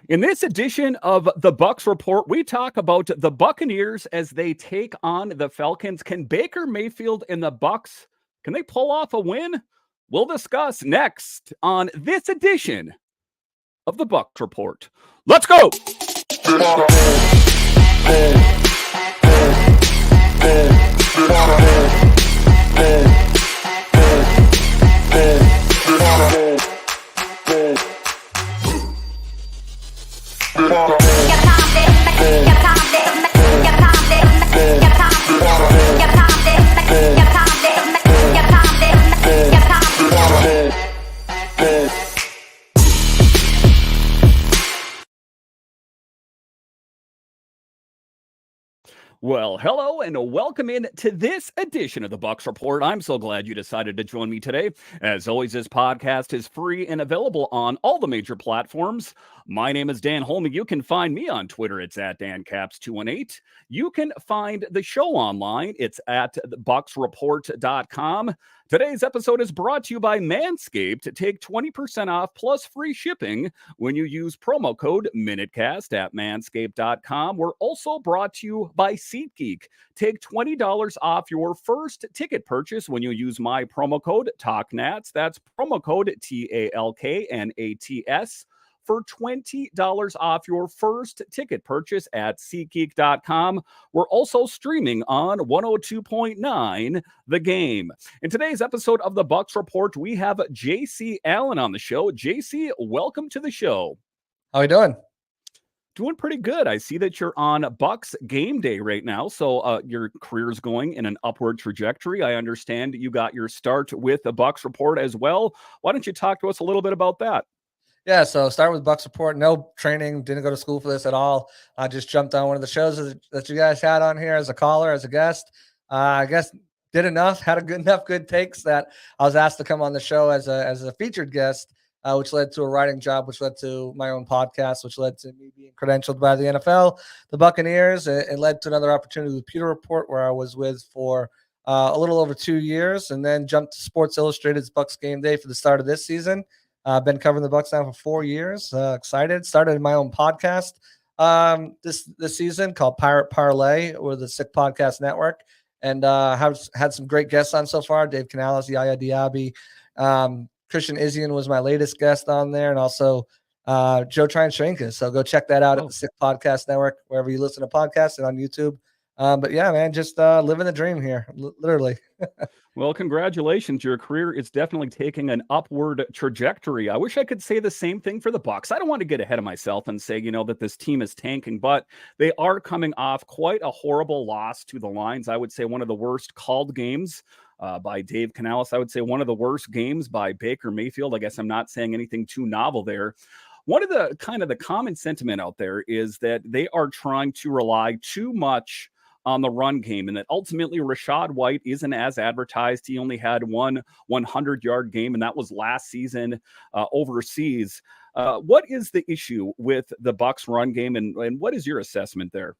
In this edition of the Bucs Report, we talk about the Buccaneers as they take on the Falcons. Can Baker Mayfield and the Bucs can they pull off a win? We'll discuss next on this edition of the Bucs Report. Let's go. Well, hello and welcome in to this edition of the Bucs Report. I'm so glad you decided to join me today. As always, this podcast is free and available on all the major platforms. My name is Dan Holme. You can find me on Twitter. It's at DanCaps218. You can find the show online. It's at bucsreport.com. Today's episode is brought to you by Manscaped. Take 20% off plus free shipping when you use promo code MinuteCast at manscaped.com. We're also brought to you by SeatGeek. Take $20 off your first ticket purchase when you use my promo code TALKNATS. That's promo code TALKNATS for $20 off your first ticket purchase at SeatGeek.com. We're also streaming on 102.9 The Game. In today's episode of the Bucs Report, we have JC Allen on the show. JC, welcome to the show. How are you doing? Doing pretty good. I see that you're on Bucs game day right now, so your career's going in an upward trajectory. I understand you got your start with the Bucs Report as well. Why don't you talk to us a little bit about that? Yeah, so start with Bucs Report. No training, didn't go to school for this at all. I just jumped on one of the shows that you guys had on here as a caller, as a guest. I guess did enough, had enough good takes that I was asked to come on the show as a featured guest, which led to a writing job, which led to my own podcast, which led to me being credentialed by the NFL, the Buccaneers, and led to another opportunity with Pewter Report, where I was with for a little over 2 years, and then jumped to Sports Illustrated's Bucs Game Day for the start of this season. I've been covering the Bucs now for 4 years. Excited. Started my own podcast this season called Pirate Parlay with the Sick Podcast Network, and have had some great guests on so far. Dave Canales, Yaya Diaby, Christian Izian was my latest guest on there, and also Joe Tryon-Shrinkus. So go check that out at the Sick Podcast Network, wherever you listen to podcasts, and on YouTube. But yeah, man, just living the dream here, literally. Well, congratulations. Your career is definitely taking an upward trajectory. I wish I could say the same thing for the Bucs. I don't want to get ahead of myself and say, that this team is tanking, but they are coming off quite a horrible loss to the Lions. I would say one of the worst called games by Dave Canales. I would say one of the worst games by Baker Mayfield. I guess I'm not saying anything too novel there. One of the the common sentiment out there is that they are trying to rely too much on the run game, and that ultimately Rachaad White isn't as advertised. He only had one 100-yard game, and that was last season overseas. What is the issue with the Bucs run game, and what is your assessment there?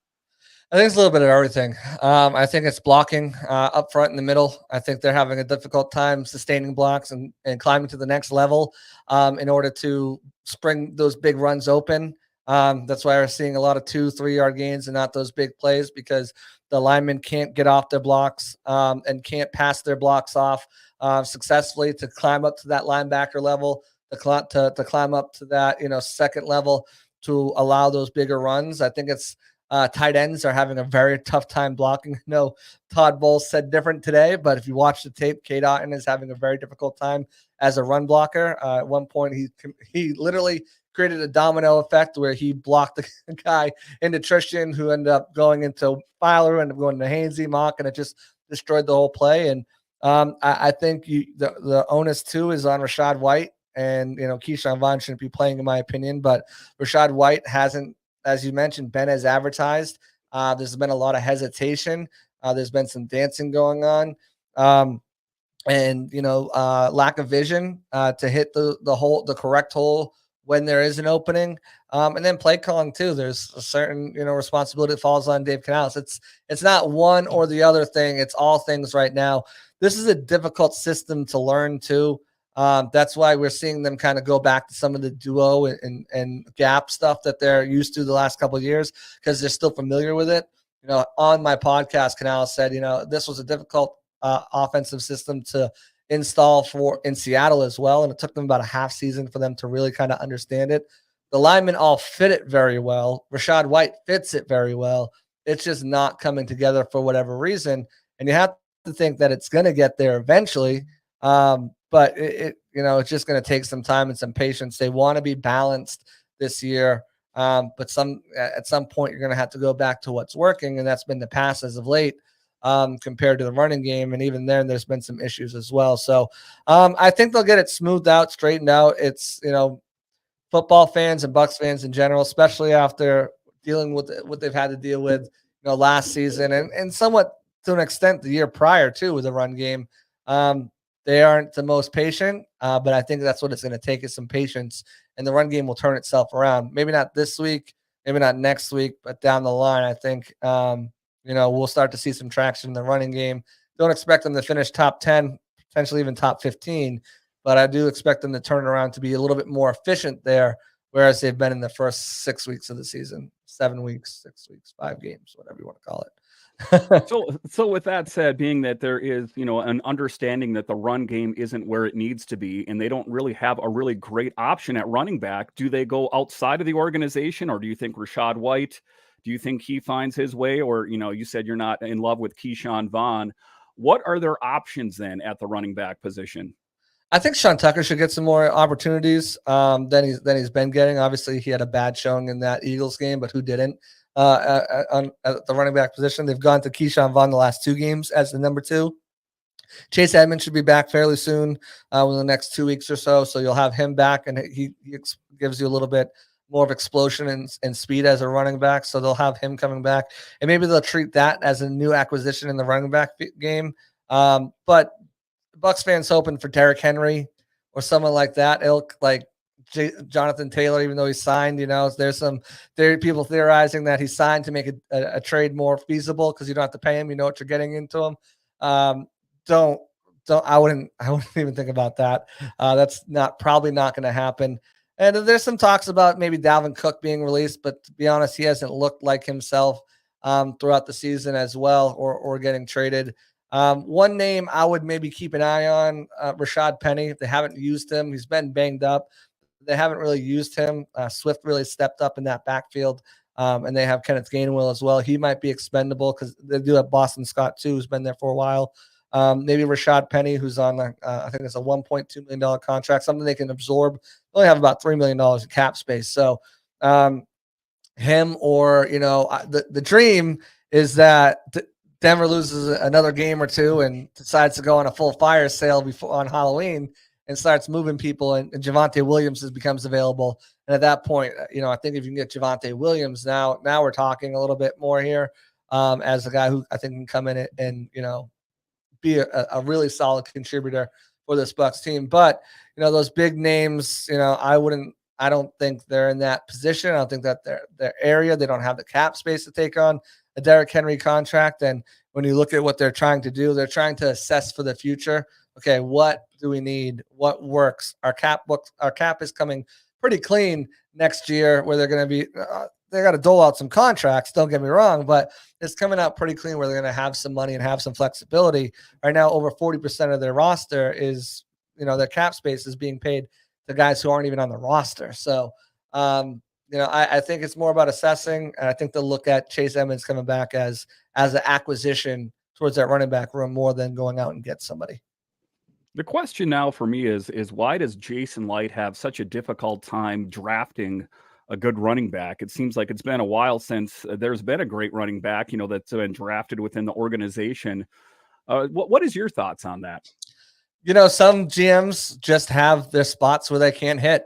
I think it's a little bit of everything. I think it's blocking up front in the middle. I think they're having a difficult time sustaining blocks and climbing to the next level in order to spring those big runs open. That's why we're seeing a lot of 2-3 yard gains and not those big plays, because the linemen can't get off their blocks and can't pass their blocks off successfully to climb up to that linebacker level, to climb up to that second level to allow those bigger runs. I think it's tight ends are having a very tough time blocking. No, Todd Bowles said different today, but if you watch the tape, Cade Otton is having a very difficult time as a run blocker. At one point, he literally created a domino effect where he blocked the guy into Tristan, who ended up going into Filer, ended up going to Hainsey, Mock, and it just destroyed the whole play. And I think the onus too is on Rachaad White, and Keyshawn Vaughn shouldn't be playing in my opinion, but Rachaad White hasn't, as you mentioned, been as advertised. There's been a lot of hesitation. There's been some dancing going on. And lack of vision to hit the correct hole when there is an opening. And then play calling too. There's a certain, responsibility that falls on Dave Canales. It's not one or the other thing. It's all things right now. This is a difficult system to learn too. That's why we're seeing them kind of go back to some of the duo and gap stuff that they're used to the last couple of years, because they're still familiar with it. On my podcast, Canal said, this was a difficult offensive system to install in Seattle as well. And it took them about a half season for them to really kind of understand it. The linemen all fit it very well. Rachaad White fits it very well. It's just not coming together for whatever reason. And you have to think that it's going to get there eventually. But it's just going to take some time and some patience. They want to be balanced this year. But at some point, you're going to have to go back to what's working. And that's been the pass as of late, compared to the running game. And even then, there's been some issues as well. So I think they'll get it smoothed out, straightened out. It's, football fans and Bucs fans in general, especially after dealing with what they've had to deal with, last season and somewhat to an extent the year prior too with the run game. They aren't the most patient, but I think that's what it's going to take, is some patience, and the run game will turn itself around. Maybe not this week, maybe not next week, but down the line, I think, we'll start to see some traction in the running game. Don't expect them to finish top 10, potentially even top 15, but I do expect them to turn around to be a little bit more efficient there, whereas they've been in the first 6 weeks of the season, 7 weeks, 6 weeks, 5 games, whatever you want to call it. So with that said, being that there is, an understanding that the run game isn't where it needs to be, and they don't really have a really great option at running back, do they go outside of the organization, or do you think Rachaad White, do you think he finds his way? Or, you said you're not in love with Keyshawn Vaughn. What are their options then at the running back position? I think Sean Tucker should get some more opportunities than he's been getting. Obviously, he had a bad showing in that Eagles game, but who didn't? At the running back position, they've gone to Keyshawn Vaughn the last 2 games as the number 2. Chase Edmonds should be back fairly soon, within the next 2 weeks or so. So you'll have him back, and he gives you a little bit more of explosion and speed as a running back. So they'll have him coming back, and maybe they'll treat that as a new acquisition in the running back game. But Bucs fans hoping for Derrick Henry or someone like that ilk, like Jonathan Taylor, even though he's signed. There's people theorizing that he's signed to make a trade more feasible because you don't have to pay him. You know what you're getting into him. I wouldn't even think about that. That's probably not going to happen. And there's some talks about maybe Dalvin Cook being released, but to be honest, he hasn't looked like himself throughout the season as well, or getting traded. One name I would maybe keep an eye on, Rashad Penny. They haven't used him. He's been banged up. They haven't really used him. Swift really stepped up in that backfield, and they have Kenneth Gainwell as well. He might be expendable because they do have Boston Scott too, who's been there for a while. Maybe Rashad Penny, who's on, I think it's a $1.2 million contract, something they can absorb. They only have about $3 million in cap space. So him, or, the dream is that Denver loses another game or two and decides to go on a full fire sale on Halloween and starts moving people, and Javonte Williams becomes available. And at that point, I think if you can get Javonte Williams, now we're talking a little bit more here, as a guy who I think can come in and be a really solid contributor for this Bucs team. But, those big names, I don't think they're in that position. I don't think that their area, they don't have the cap space to take on a Derrick Henry contract. And when you look at what they're trying to do, they're trying to assess for the future. Okay, what do we need? What works? Our cap is coming pretty clean next year, where they're going to be, they got to dole out some contracts, don't get me wrong, but it's coming out pretty clean where they're going to have some money and have some flexibility. Right now, over 40% of their roster is, their cap space is being paid to guys who aren't even on the roster. So, I think it's more about assessing, and I think they'll look at Chase Edmonds coming back as an acquisition towards that running back room more than going out and get somebody. The question now for me is why does Jason Light have such a difficult time drafting a good running back? It seems like it's been a while since there's been a great running back, that's been drafted within the organization. What is your thoughts on that? Some GMs just have their spots where they can't hit.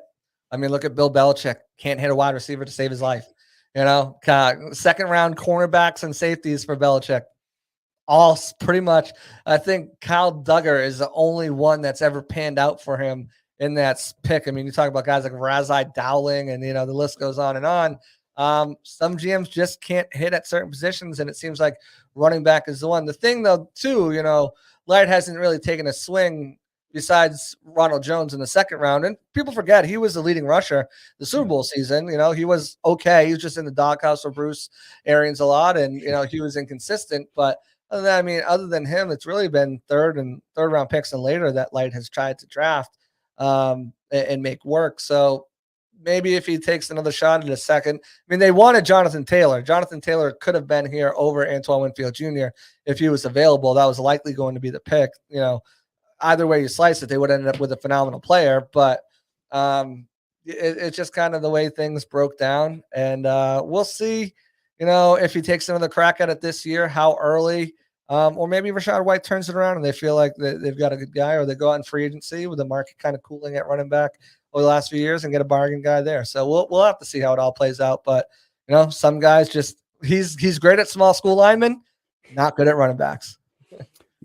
I mean, look at Bill Belichick. Can't hit a wide receiver to save his life. Second round cornerbacks and safeties for Belichick. All pretty much. I think Kyle Duggar is the only one that's ever panned out for him in that pick. I mean, you talk about guys like Razai Dowling, and the list goes on and on. Some GMs just can't hit at certain positions, and it seems like running back is the one. The thing, though, too, Light hasn't really taken a swing besides Ronald Jones in the second round. And people forget he was the leading rusher the Super Bowl season. He was okay. He was just in the doghouse for Bruce Arians a lot, and he was inconsistent. But other than him, it's really been third round picks and later that Light has tried to draft and make work. So maybe if he takes another shot in a second. They wanted Jonathan Taylor. Jonathan Taylor could have been here over Antoine Winfield Jr. if he was available. That was likely going to be the pick. Either way you slice it, they would end up with a phenomenal player. But it's just kind of the way things broke down. And we'll see, if he takes another crack at it this year, how early. Or maybe Rachaad White turns it around and they feel like they've got a good guy, or they go out in free agency with the market kind of cooling at running back over the last few years and get a bargain guy there. So we'll have to see how it all plays out. But some guys he's great at small school linemen, not good at running backs.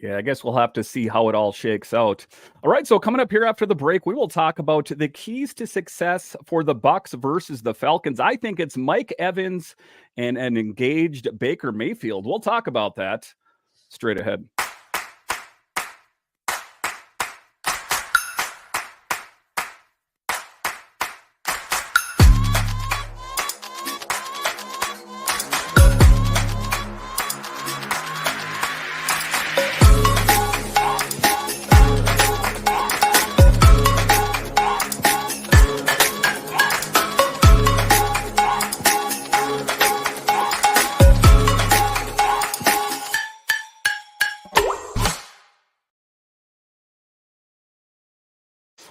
Yeah, I guess we'll have to see how it all shakes out. All right, so coming up here after the break, we will talk about the keys to success for the Bucs versus the Falcons. I think it's Mike Evans and an engaged Baker Mayfield. We'll talk about that straight ahead.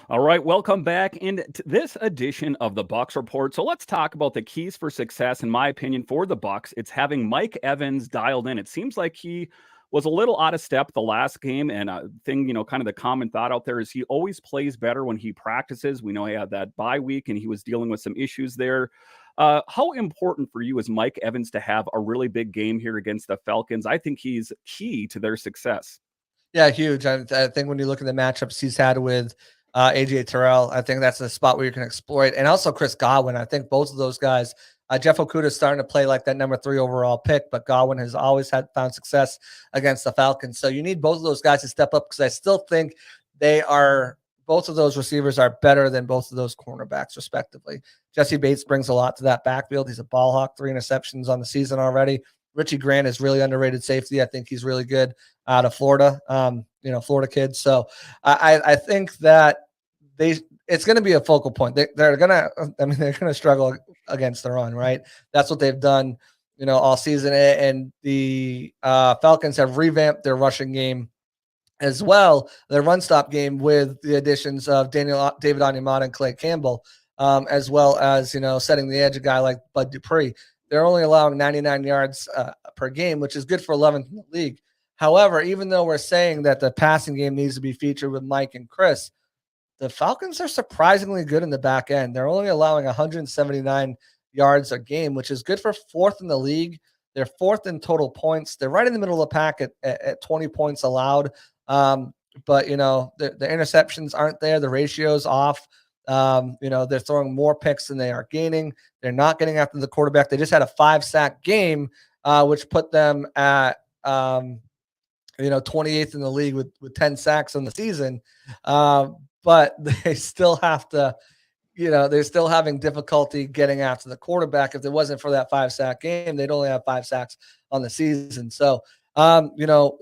All right, welcome back into this edition of the Bucs Report. So let's talk about the keys for success, in my opinion, for the Bucs. It's having Mike Evans dialed in. It seems like he was a little out of step the last game, and a thing, kind of the common thought out there is he always plays better when he practices. We know he had that bye week, and he was dealing with some issues there. How important for you is Mike Evans to have a really big game here against the Falcons? I think he's key to their success. Yeah, huge. I think when you look at the matchups he's had with AJ Terrell, I think that's the spot where you can exploit. And also Chris Godwin. I think both of those guys, Jeff Okudah is starting to play like that number 3 overall pick, but Godwin has always found success against the Falcons. So you need both of those guys to step up, because I still think both of those receivers are better than both of those cornerbacks, respectively. Jesse Bates brings a lot to that backfield. He's a ball hawk, 3 interceptions on the season already. Richie Grant is really underrated safety. I think he's really good out of Florida, Florida kid. So I think that it's going to be a focal point. They're going to struggle against the run, right? That's what they've done, all season. And the Falcons have revamped their rushing game as well, their run stop game, with the additions of David Onyemata and Clay Campbell, as well as, setting the edge a guy like Bud Dupree. They're only allowing 99 yards per game, which is good for 11th in the league. However, even though we're saying that the passing game needs to be featured with Mike and Chris, the Falcons are surprisingly good in the back end. They're only allowing 179 yards a game, which is good for 4th in the league. They're 4th in total points. They're right in the middle of the pack at 20 points allowed. But, the interceptions aren't there. The ratio's off. They're throwing more picks than they are gaining. They're not getting after the quarterback. They just had a 5-sack game, which put them at 28th in the league with 10 sacks on the season. But they still have to, they're still having difficulty getting after the quarterback. If it wasn't for that 5-sack game, they'd only have 5 sacks on the season. So, the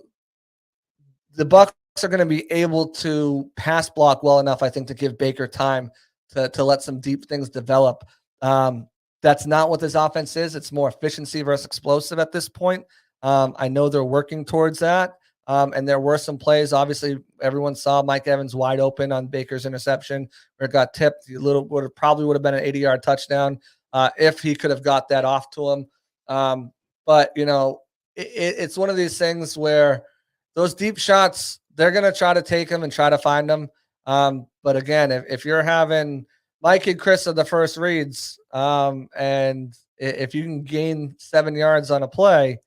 Bucs are going to be able to pass block well enough, I think, to give Baker time to let some deep things develop. That's not what this offense is. It's more efficiency versus explosive at this point. I know they're working towards that. And there were some plays. Obviously, everyone saw Mike Evans wide open on Baker's interception, where it got tipped. Probably would have been an 80-yard touchdown if he could have got that off to him. But it's one of these things where those deep shots, they're going to try to take them and try to find them. But again, if you're having Mike and Chris are the first reads, and if you can gain 7 yards on a play,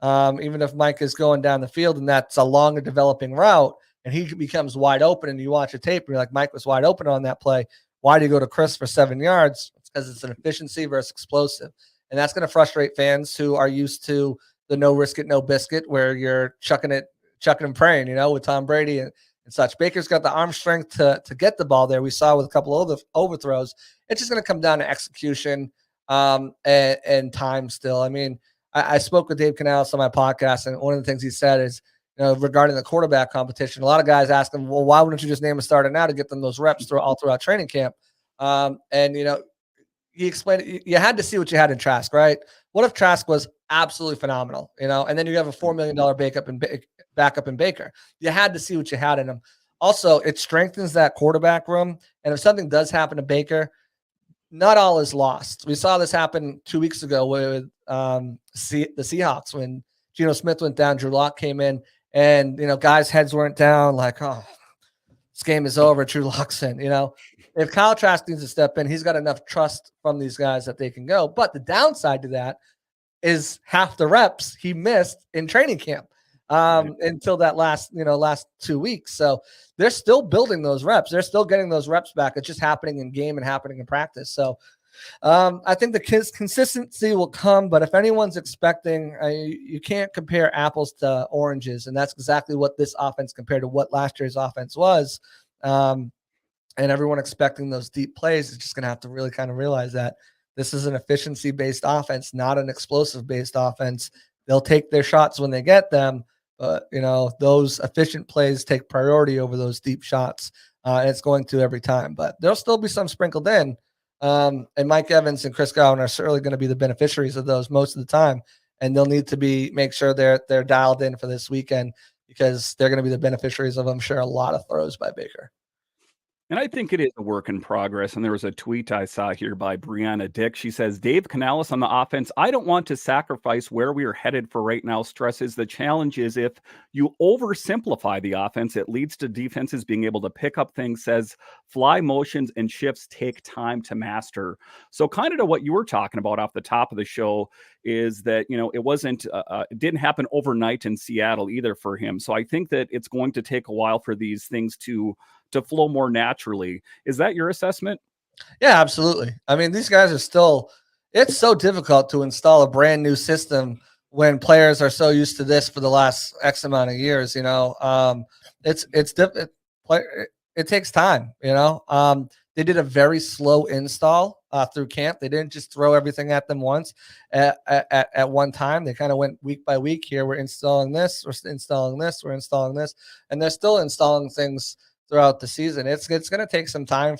even if Mike is going down the field and that's a longer developing route and he becomes wide open, and you watch a tape and you're like, Mike was wide open on that play, why do you go to Chris for 7 yards? It's because it's an efficiency versus explosive. And that's going to frustrate fans who are used to the no risk it, no biscuit, where you're chucking and praying, with Tom Brady and and such. Baker's got the arm strength to get the ball there. We saw with a couple of overthrows. It's just going to come down to execution and time still. I mean, I spoke with Dave Canales on my podcast, and one of the things he said is, regarding the quarterback competition, a lot of guys ask him, well, why wouldn't you just name a starter now to get them those reps all throughout training camp? And he explained you had to see what you had in Trask, right? What if Trask was absolutely phenomenal, and then you have a $4 million backup in Baker? You had to see what you had in him. Also, it strengthens that quarterback room. And if something does happen to Baker, not all is lost. We saw this happen 2 weeks ago with the Seahawks when Geno Smith went down, Drew Lock came in, and guys' heads weren't down like, oh, this game is over, Drew Lock's in. If Kyle Trask needs to step in, he's got enough trust from these guys that they can go. But the downside to that is half the reps he missed in training camp until that last 2 weeks. So they're still building those reps. They're still getting those reps back. It's just happening in game and happening in practice. So I think the consistency will come, but if anyone's expecting, you can't compare apples to oranges, and that's exactly what this offense compared to what last year's offense was. And everyone expecting those deep plays is just going to have to really kind of realize that this is an efficiency-based offense, not an explosive-based offense. They'll take their shots when they get them, but, those efficient plays take priority over those deep shots, and it's going to every time. But there'll still be some sprinkled in, and Mike Evans and Chris Godwin are certainly going to be the beneficiaries of those most of the time, and they'll need to make sure they're dialed in for this weekend because they're going to be the beneficiaries of, I'm sure, a lot of throws by Baker. And I think it is a work in progress. And there was a tweet I saw here by Brianna Dick. She says, Dave Canales on the offense, I don't want to sacrifice where we are headed for right now. Stresses the challenge is if you oversimplify the offense, it leads to defenses being able to pick up things, says fly motions and shifts take time to master. So kind of to what you were talking about off the top of the show is that, it didn't happen overnight in Seattle either for him. So I think that it's going to take a while for these things to flow more naturally. Is that your assessment? Yeah, absolutely. I mean, these guys are it's so difficult to install a brand new system when players are so used to this for the last X amount of years, it takes time, they did a very slow install through camp. They didn't just throw everything at them once at one time. They kind of went week by week. Here, we're installing this, we're installing this, we're installing this, and they're still installing things throughout the season. It's going to take some time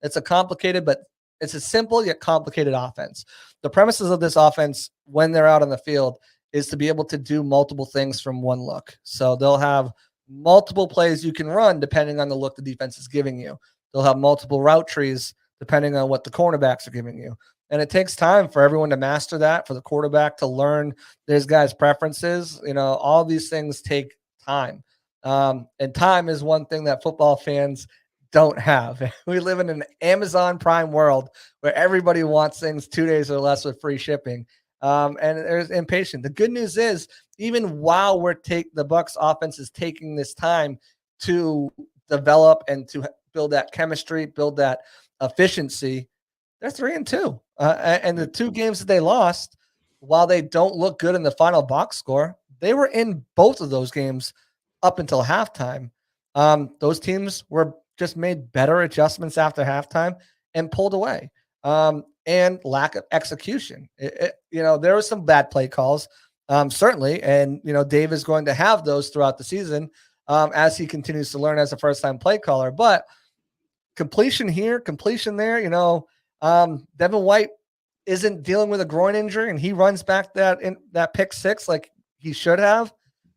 it's a complicated, but it's a simple yet complicated offense. The premises of this offense when they're out on the field is to be able to do multiple things from one look. So they'll have multiple plays you can run depending on the look the defense is giving you. They'll have multiple route trees depending on what the cornerbacks are giving you. And it takes time for everyone to master that, for the quarterback to learn there's guys' preferences. All these things take time. And time is one thing that football fans don't have. We live in an Amazon Prime world where everybody wants things 2 days or less with free shipping. And there's impatient. The good news is, even while the Bucs offense is taking this time to develop and to build that chemistry, build that efficiency, they're 3-2. And the two games that they lost, while they don't look good in the final box score, they were in both of those games up until halftime. Those teams were just made better adjustments after halftime and pulled away. And lack of execution. There were some bad play calls, certainly. And, Dave is going to have those throughout the season as he continues to learn as a first-time play caller. But completion here, completion there, Devin White isn't dealing with a groin injury and he runs back that pick six like he should have.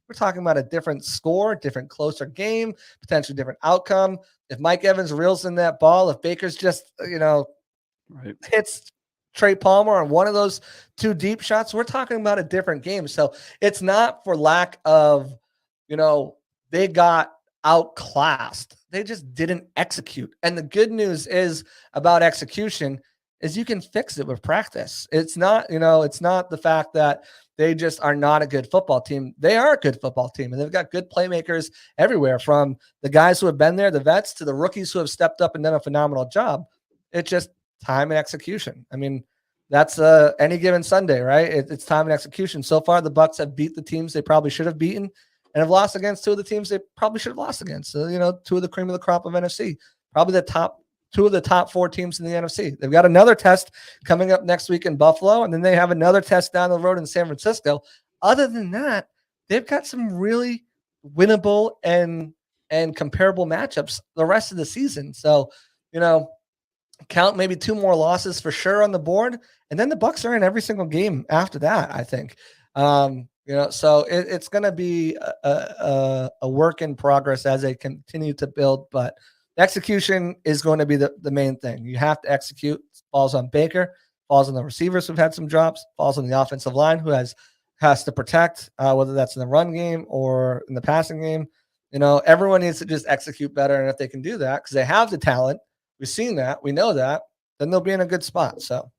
We're talking about a different score, different closer game, potentially different outcome. If Mike Evans reels in that ball, if Baker's just, hits Trey Palmer on one of those two deep shots, we're talking about a different game. So it's not for lack of, they got outclassed. They just didn't execute. And the good news is about execution is you can fix it with practice. It's not, it's not the fact that they just are not a good football team. They are a good football team, and they've got good playmakers everywhere, from the guys who have been there, the vets, to the rookies who have stepped up and done a phenomenal job. It's just time and execution. I mean, that's any given Sunday, right? It's time and execution. So far, the Bucs have beat the teams they probably should have beaten, and have lost against two of the teams they probably should have lost against. So, two of the cream of the crop of NFC, probably two of the top 4 teams in the NFC. They've got another test coming up next week in Buffalo, and then they have another test down the road in San Francisco. Other than that, they've got some really winnable and comparable matchups the rest of the season. So, count maybe 2 more losses for sure on the board, and then the Bucs are in every single game after that, I think. So it's going to be a work in progress as they continue to build, but execution is going to be the main thing. You have to execute. Falls on Baker, falls on the receivers who've had some drops, falls on the offensive line who has to protect, whether that's in the run game or in the passing game. Everyone needs to just execute better, and if they can do that, because they have the talent, we've seen that, we know that, then they'll be in a good spot. So.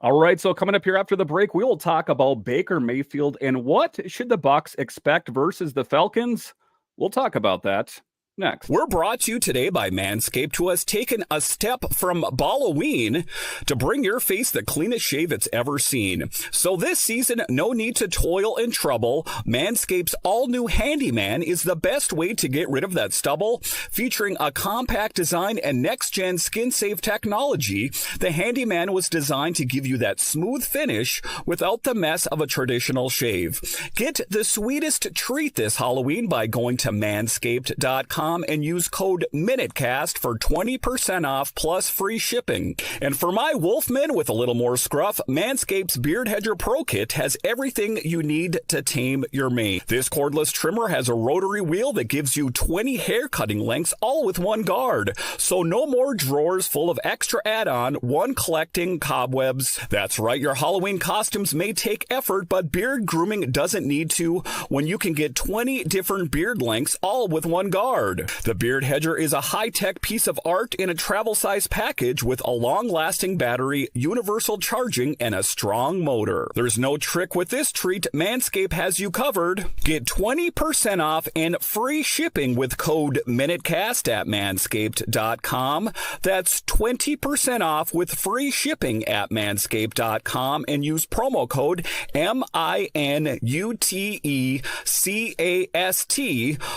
All right, so coming up here after the break, we will talk about Baker Mayfield and what should the Bucs expect versus the Falcons. We'll talk about that next. We're brought to you today by Manscaped, who has taken a step from Halloween to bring your face the cleanest shave it's ever seen. So this season, no need to toil and trouble. Manscaped's all-new Handyman is the best way to get rid of that stubble. Featuring a compact design and next-gen skin-safe technology, the Handyman was designed to give you that smooth finish without the mess of a traditional shave. Get the sweetest treat this Halloween by going to manscaped.com and use code MINUTECAST for 20% off plus free shipping. And for my Wolfman with a little more scruff, Manscaped's Beard Hedger Pro Kit has everything you need to tame your mane. This cordless trimmer has a rotary wheel that gives you 20 hair cutting lengths, all with one guard. So no more drawers full of extra add-on, one collecting cobwebs. That's right, your Halloween costumes may take effort, but beard grooming doesn't need to when you can get 20 different beard lengths, all with one guard. The Beard Hedger is a high-tech piece of art in a travel-size package with a long-lasting battery, universal charging, and a strong motor. There's no trick with this treat. Manscaped has you covered. Get 20% off and free shipping with code MINUTECAST at manscaped.com. That's 20% off with free shipping at manscaped.com and use promo code MINUTECAST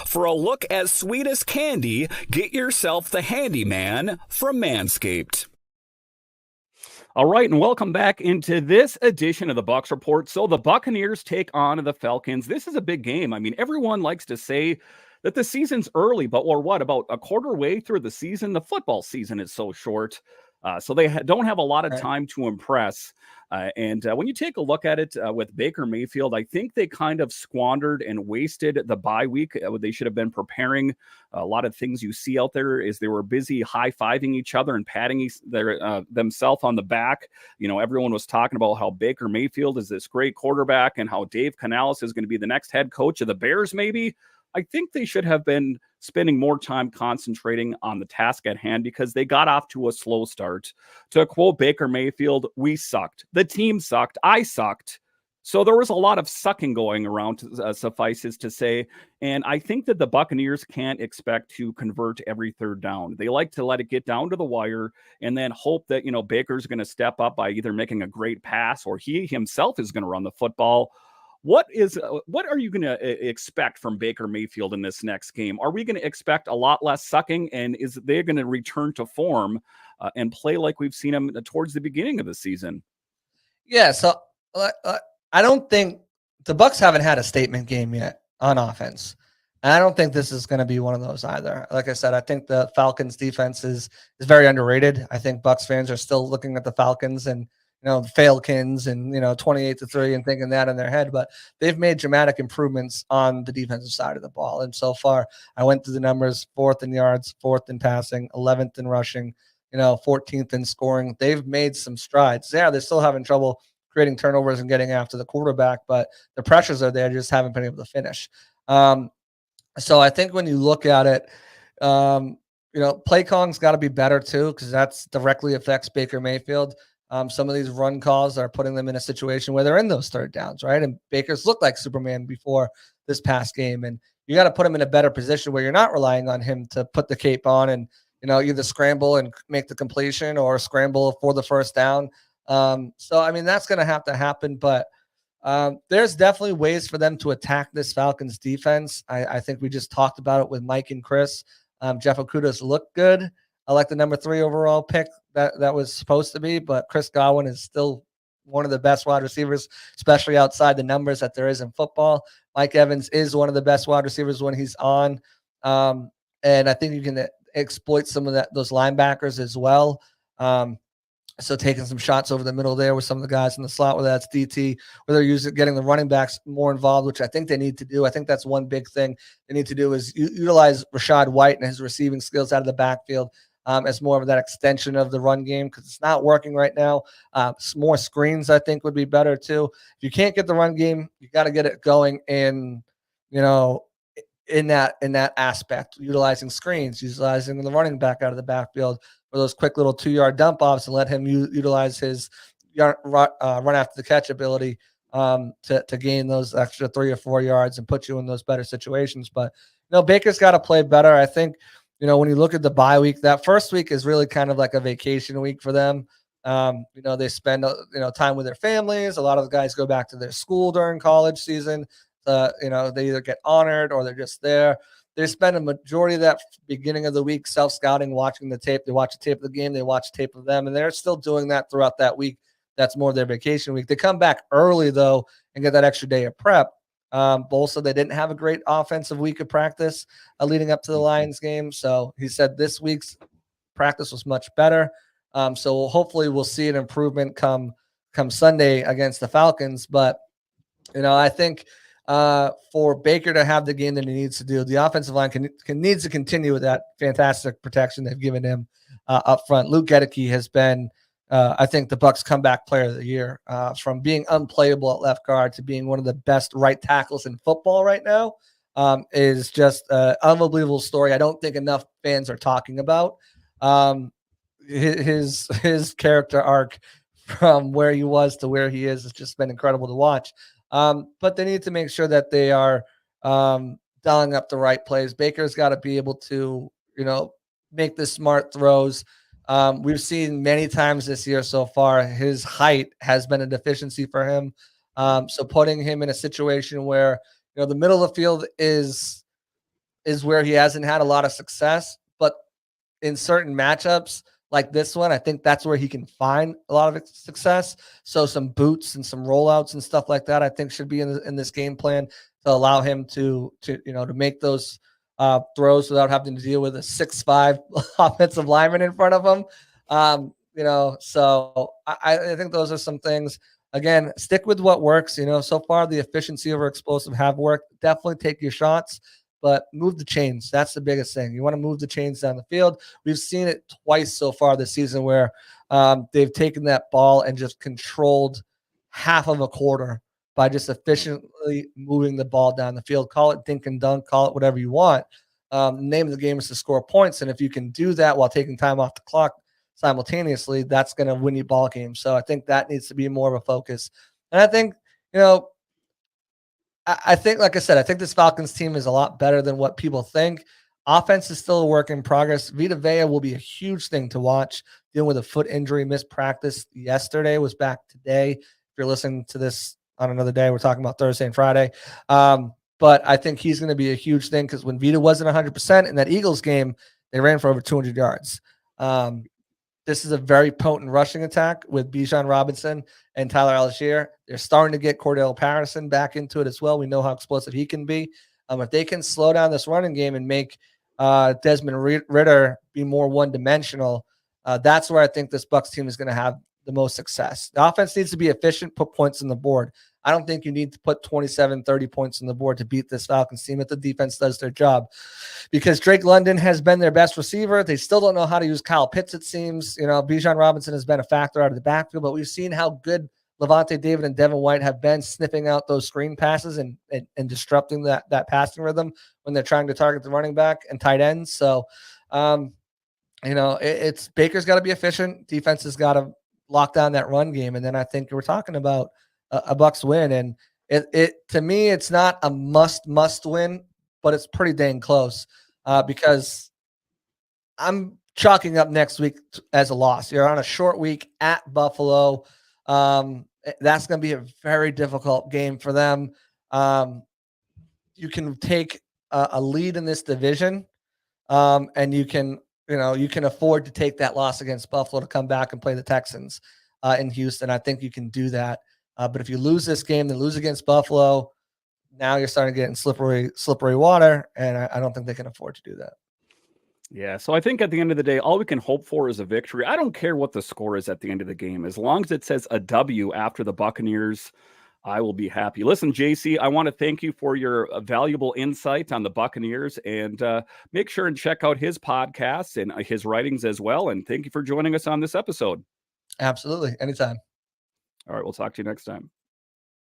for a look as sweet as candy. Get yourself the Handyman from Manscaped. All right, and welcome back into this edition of the Bucs Report. So the Buccaneers take on the Falcons. This is a big game. I mean, everyone likes to say that the season's early, but we're about a quarter way through the season? The football season is so short. So they don't have a lot of time to impress. And when you take a look at it with Baker Mayfield, I think they kind of squandered and wasted the bye week. They should have been preparing. A lot of things you see out there is they were busy high-fiving each other and patting themselves on the back. Everyone was talking about how Baker Mayfield is this great quarterback and how Dave Canales is going to be the next head coach of the Bears, maybe. I think they should have been spending more time concentrating on the task at hand because they got off to a slow start. To quote Baker Mayfield, we sucked. The team sucked. I sucked. So there was a lot of sucking going around, suffices to say. And I think that the Buccaneers can't expect to convert every third down. They like to let it get down to the wire and then hope that, Baker's going to step up by either making a great pass or he himself is going to run the football. What are you going to expect from Baker Mayfield in this next game? Are we going to expect a lot less sucking, and is they going to return to form and play like we've seen them towards the beginning of the season? Yeah, so I don't think the Bucs haven't had a statement game yet on offense. And I don't think this is going to be one of those either. Like I said, I think the Falcons defense is very underrated. I think Bucs fans are still looking at the Falcons and the Falcons and 28-3 and thinking that in their head, but they've made dramatic improvements on the defensive side of the ball. And so far, I went through the numbers: 4th in yards, 4th in passing, 11th in rushing, 14th in scoring. They've made some strides. Yeah, they're still having trouble creating turnovers and getting after the quarterback, but the pressures are there, just haven't been able to finish. So I think when you look at it, play calling's got to be better too, because that's directly affects Baker Mayfield. Some of these run calls are putting them in a situation where they're in those third downs, right? And Baker's looked like Superman before this past game. And you got to put him in a better position where you're not relying on him to put the cape on and, either scramble and make the completion or scramble for the first down. So, I mean, that's going to have to happen. But There's definitely ways for them to attack this Falcons defense. I think we just talked about it with Mike and Chris. Jeff Okuda's looked good. I like the number 3 overall pick that was supposed to be, but Chris Godwin is still one of the best wide receivers, especially outside the numbers that there is in football. Mike Evans is one of the best wide receivers when he's on. And I think you can exploit some of those linebackers as well. So taking some shots over the middle there with some of the guys in the slot, whether that's DT, whether they're getting the running backs more involved, which I think they need to do. I think that's one big thing they need to do is utilize Rachaad White and his receiving skills out of the backfield as more of that extension of the run game, because it's not working right now. More screens, I think, would be better too. If you can't get the run game, you got to get it going in that aspect, utilizing screens, utilizing the running back out of the backfield for those quick little 2-yard dump offs, and let him utilize his run after the catch ability to gain those extra 3 or 4 yards and put you in those better situations. But Baker's got to play better. I think when you look at the bye week, that first week is really kind of like a vacation week for them. They spend time with their families. A lot of the guys go back to their school during college season. They either get honored or they're just there. They spend a majority of that beginning of the week self-scouting, watching the tape. They watch the tape of the game. They watch tape of them, and they're still doing that throughout that week. That's more their vacation week. They come back early, though, and get that extra day of prep. Also, they didn't have a great offensive week of practice leading up to the Lions game. So he said this week's practice was much better. So hopefully we'll see an improvement come Sunday against the Falcons. But, I think – for Baker to have the game that he needs to do, the offensive line needs to continue with that fantastic protection they've given him up front. Luke Gedeke has been, I think, the Bucs comeback player of the year, from being unplayable at left guard to being one of the best right tackles in football right now. Is just an unbelievable story. I don't think enough fans are talking about his character arc from where he was to where he is. It's just been incredible to watch. But they need to make sure that they are dialing up the right plays. Baker's got to be able to, make the smart throws. We've seen many times this year so far, his height has been a deficiency for him. So putting him in a situation where, the middle of the field is where he hasn't had a lot of success, but in certain matchups, like this one, I think that's where he can find a lot of success. So some boots and some rollouts and stuff like that, I think, should be in this game plan to allow him to make those throws without having to deal with a 6'5" offensive lineman in front of him. So I think those are some things. Again, stick with what works. So far the efficiency over explosive have worked. Definitely take your shots, but move the chains. That's the biggest thing. You want to move the chains down the field. We've seen it twice so far this season where they've taken that ball and just controlled half of a quarter by just efficiently moving the ball down the field. Call it dink and dunk, call it whatever you want. Name of the game is to score points. And if you can do that while taking time off the clock simultaneously, that's going to win you ball games. So I think that needs to be more of a focus. And I think, I think, like I said, I think this Falcons team is a lot better than what people think. Offense is still a work in progress. Vita Vea will be a huge thing to watch. Dealing with a foot injury, missed practice yesterday, was back today. If you're listening to this on another day, we're talking about Thursday and Friday. But I think he's going to be a huge thing because when Vita wasn't 100% in that Eagles game, they ran for over 200 yards. This is a very potent rushing attack with Bijan Robinson and Tyler Algier. They're starting to get Cordell Patterson back into it as well. We know how explosive he can be. If they can slow down this running game and make Desmond Ridder be more one-dimensional, that's where I think this Bucs team is going to have the most success. The offense needs to be efficient, put points on the board. I don't think you need to put 27, 30 points on the board to beat this Falcons team if the defense does their job. Because Drake London has been their best receiver. They still don't know how to use Kyle Pitts, it seems. Bijan Robinson has been a factor out of the backfield, but we've seen how good Levante David and Devin White have been sniffing out those screen passes and disrupting that passing rhythm when they're trying to target the running back and tight ends. So, it's Baker's got to be efficient. Defense has got to lock down that run game. And then I think we're talking about a Bucs win. And it to me, it's not a must win, but it's pretty dang close because I'm chalking up next week as a loss. You're on a short week at Buffalo. And That's going to be a very difficult game for them. You can take a lead in this division, and you can afford to take that loss against Buffalo to come back and play the Texans in Houston. I think you can do that. But if you lose this game, then lose against Buffalo, now you're starting to get in slippery water, and I don't think they can afford to do that. Yeah, so I think at the end of the day, all we can hope for is a victory. I don't care what the score is at the end of the game. As long as it says a W after the Buccaneers, I will be happy. Listen, JC, I want to thank you for your valuable insight on the Buccaneers, and make sure and check out his podcasts and his writings as well. And thank you for joining us on this episode. Absolutely. Anytime. All right, we'll talk to you next time.